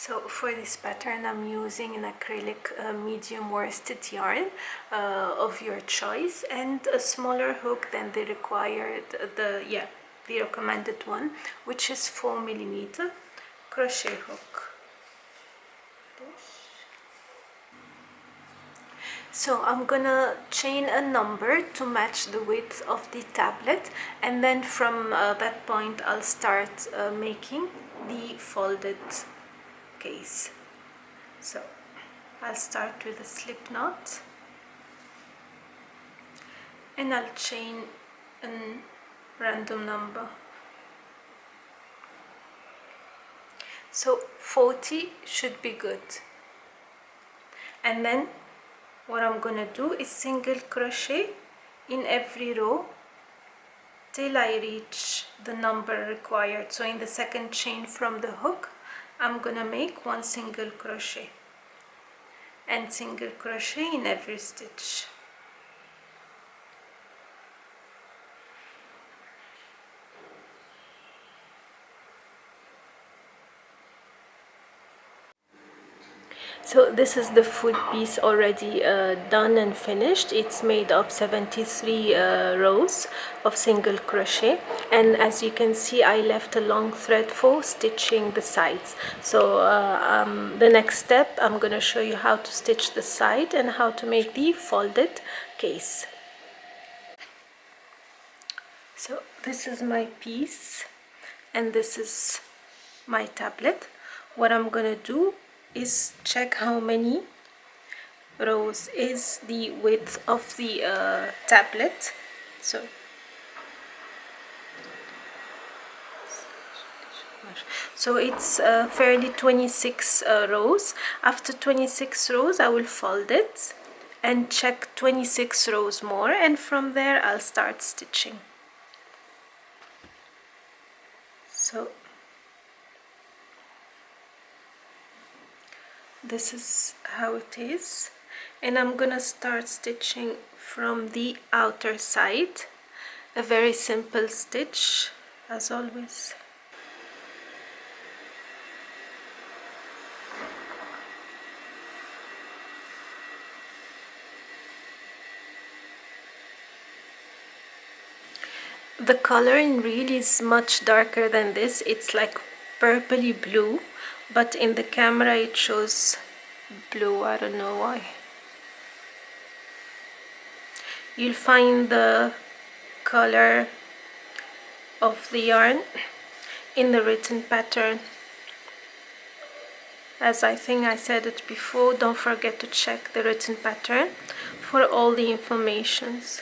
So for this pattern I'm using an acrylic medium worsted yarn of your choice, and a smaller hook than the required, the recommended one, which is 4mm crochet hook. So I'm gonna chain a number to match the width of the tablet, and then from that point I'll start making the folded case. So I'll start with a slip knot, and I'll chain a random number. So 40 should be good. And then what I'm gonna do is single crochet in every row till I reach the number required. So in the second chain from the hook, I'm gonna make 1 single crochet and single crochet in every stitch. So this is the full piece already done and finished. It's made of 73 rows of single crochet, and as you can see I left a long thread for stitching the sides. So the next step, I'm going to show you how to stitch the side and how to make the folded case. So this is my piece and this is my tablet. What I'm going to do is check how many rows is the width of the tablet. So it's fairly 26 rows. After 26 rows I will fold it and check 26 rows more, and from there I'll start stitching. So this is how it is, and I'm gonna start stitching from the outer side. A very simple stitch as always. The coloring really is much darker than this. It's like purpley blue, but in the camera it shows blue. I don't know why. You'll find the color of the yarn in the written pattern. As I think I said it before, don't forget to check the written pattern for all the informations,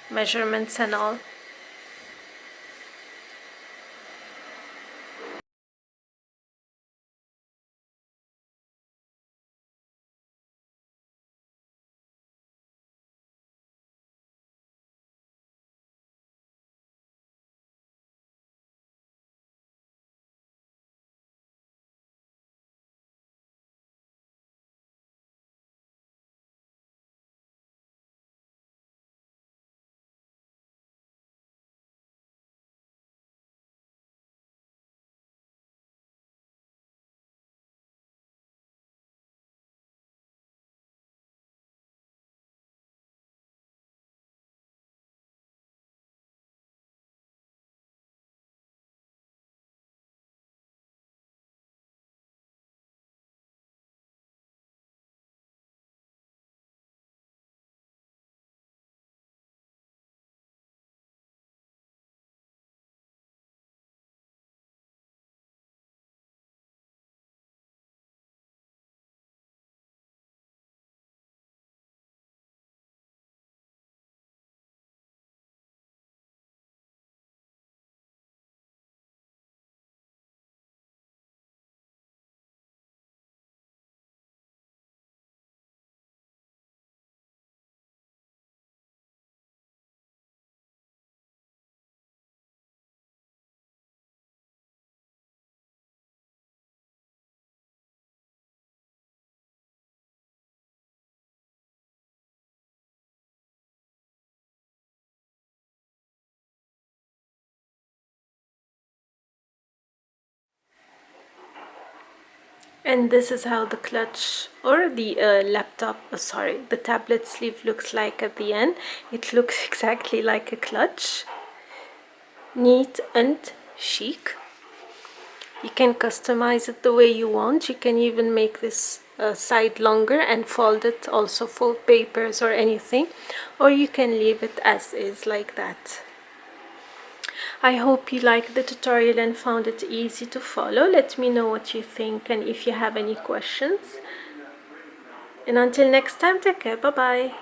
measurements and all. And this is how the clutch or the the tablet sleeve looks like at the end. It looks exactly like a clutch, neat and chic. You can customize it the way you want. You can even make this side longer and fold it also for papers or anything, or you can leave it as is like that. I hope you liked the tutorial and found it easy to follow. Let me know what you think and if you have any questions. And until next time, take care. Bye bye.